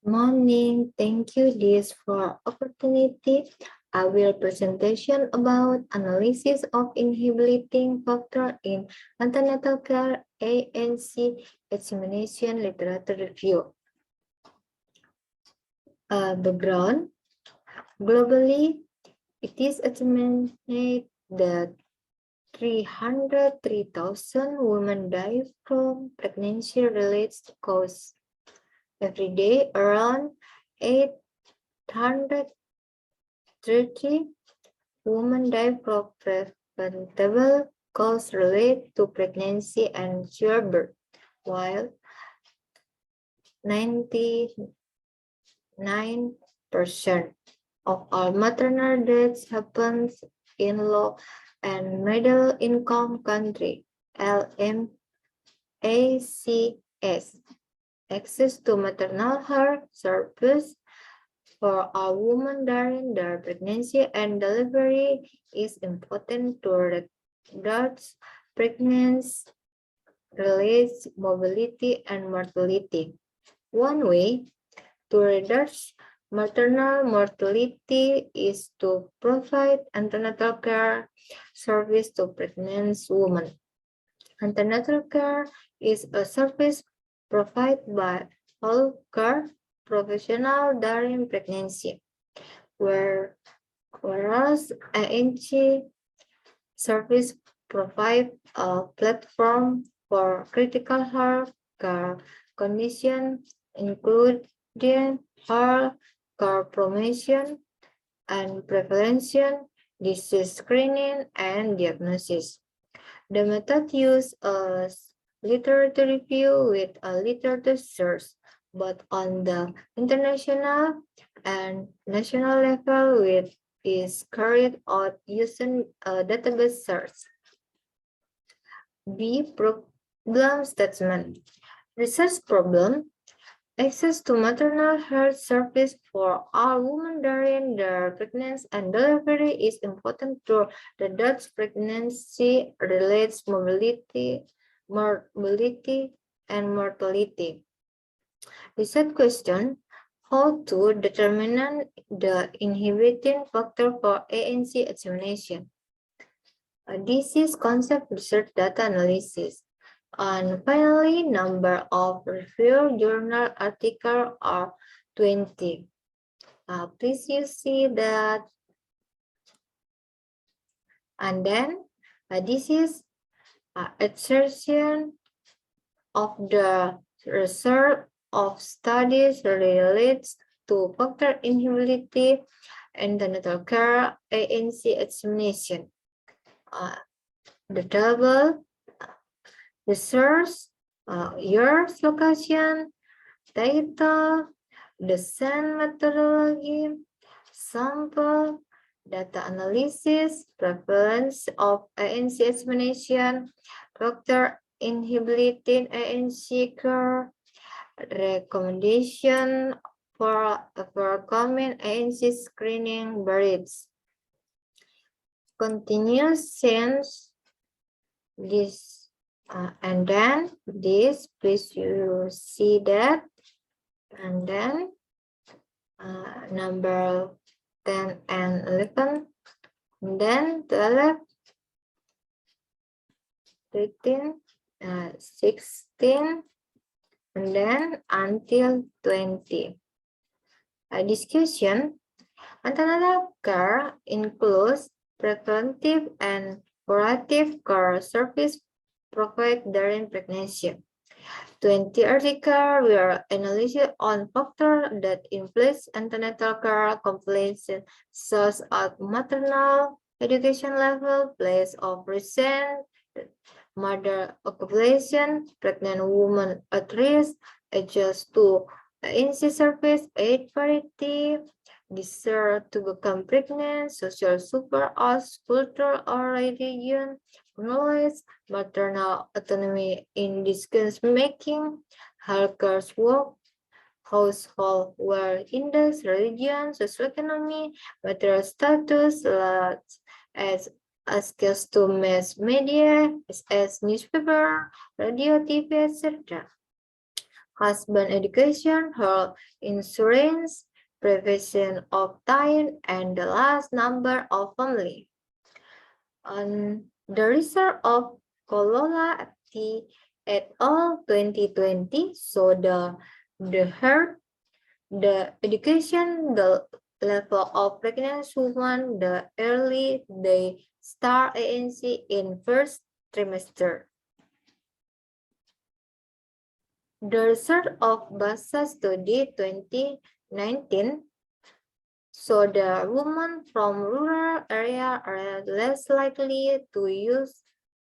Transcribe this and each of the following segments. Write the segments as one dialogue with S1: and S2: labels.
S1: Morning. Thank you this for opportunity. I will presentation about analysis of inhibiting factor in antenatal care ANC examination literature review. Background. Globally, it is estimated that 303,000 women die from pregnancy-related causes. Every day, around 830 women die from preventable causes related to pregnancy and childbirth, while 99% of all maternal deaths happens in low and middle income country, LMACS. Access to maternal health service for a woman during their pregnancy and delivery is important to reduce pregnancy-related mobility and mortality. One way to reduce maternal mortality is to provide antenatal care service to pregnant women. Antenatal care is a service provided by healthcare professionals during pregnancy, whereas ANC service provide a platform for critical health care conditions, including health care promotion and prevention, disease screening, and diagnosis. The method used a literature review with a literature search, but on the international and national level, which is carried out using a database search. B. Problem statement. Research problem. Access to maternal health service for all women during their pregnancy and delivery is important to reduce pregnancy-related morbidity and mortality. Research question: how to determine the inhibiting factor for ANC examination? Disease concept research data analysis. And finally, number of reviewed journal articles are 20. Please you see that. And then this is assertion of the research of studies related to factor inhibiting antenatal care ANC examination. The table, the source, years, location, title, design methodology, sample, data analysis, prevalence of ANC examination, factor inhibiting ANC care, recommendation for common ANC screening barriers. Continuous since this and then this, please you see that, and then number 10 and 11, and then 12, 13, 16, and then until 20. A discussion. Antenatal care includes preventive and curative care service provided during pregnancy. 20 articles were analyzed on factors that influence antenatal care compliance, such as maternal education level, place of recent mother occupation, pregnant women at risk, ages to ANC service, age parity, desire to become pregnant, social super as culture or religion, knowledge, maternal autonomy in decision making, healthcare work, household wealth index, religion, socioeconomy, material status, as access to mass media, as newspaper, radio, TV, etc. husband education, health insurance, prevention of dying, and the last number of family. On the result of Colola et al. 2020, so the education, the level of pregnant woman, the early they start ANC in first trimester. The result of BASA study 2019, so the women from rural area are less likely to use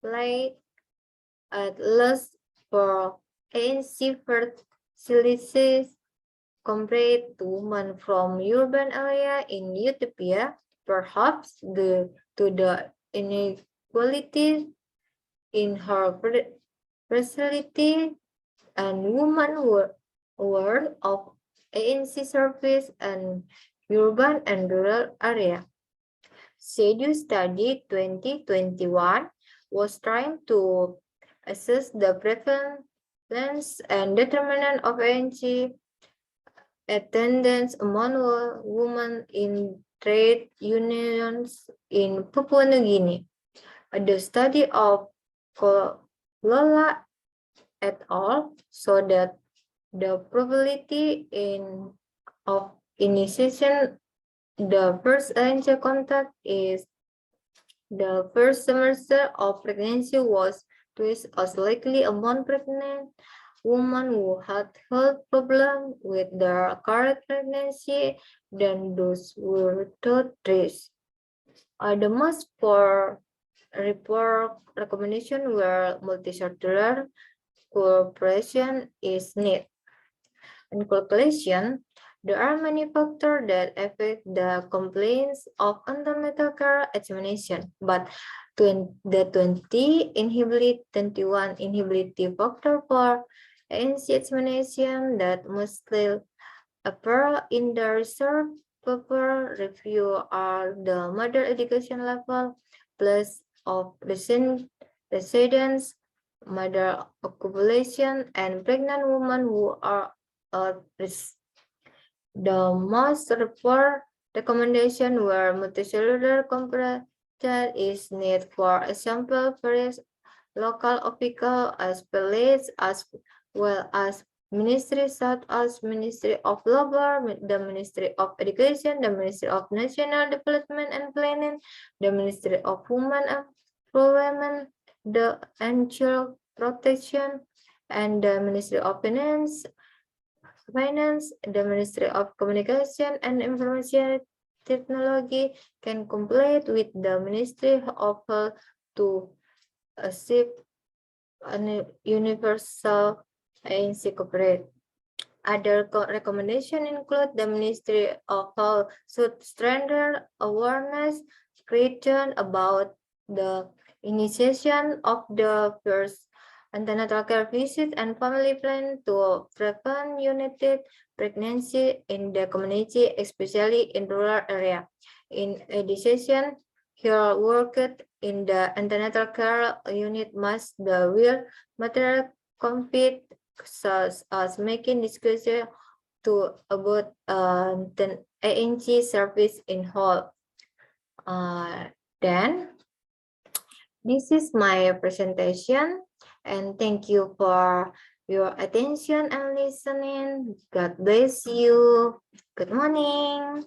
S1: play at least for ANC facilities compared to women from urban area in Ethiopia, perhaps due to the inequality in her facility and women world of ANC service and urban and rural area. CEDU study 2021 was trying to assess the prevalence and determinant of ANC attendance among women in trade unions in Papua New Guinea. The study of Lola et al. So that the probability of initiation the first ANC contact is the first semester of pregnancy was twice as likely among pregnant women who had health problems with their current pregnancy than those who were thought risk. The most for report recommendation where multisectoral cooperation is needed. In conclusion, there are many factors that affect the complaints of antenatal care examination, but the 21 inhibitive factor for ANC examination that mostly appear in the research paper review are the mother education level, plus of residents, mother occupation, and pregnant women who are at risk. The most referred recommendation where multicellular comparison is needed. For example, various local officials as police as well as ministries such as Ministry of Labor, the Ministry of Education, the Ministry of National Development and Planning, the Ministry of Women Employment, the Child Protection, and the Ministry of Finance, the Ministry of Communication and Information Technology can compete with the Ministry of Health to achieve a universal ANC coverage. Other recommendations include the Ministry of Health should strengthen awareness creation about the initiation of the first antenatal care visit and family plan to prevent unwanted pregnancy in the community, especially in rural area. In addition, her work in the antenatal care unit must the will material compete such as making disclosure to about the ANC service in whole. Then this is my presentation, and thank you for your attention and listening. God bless you. Good morning.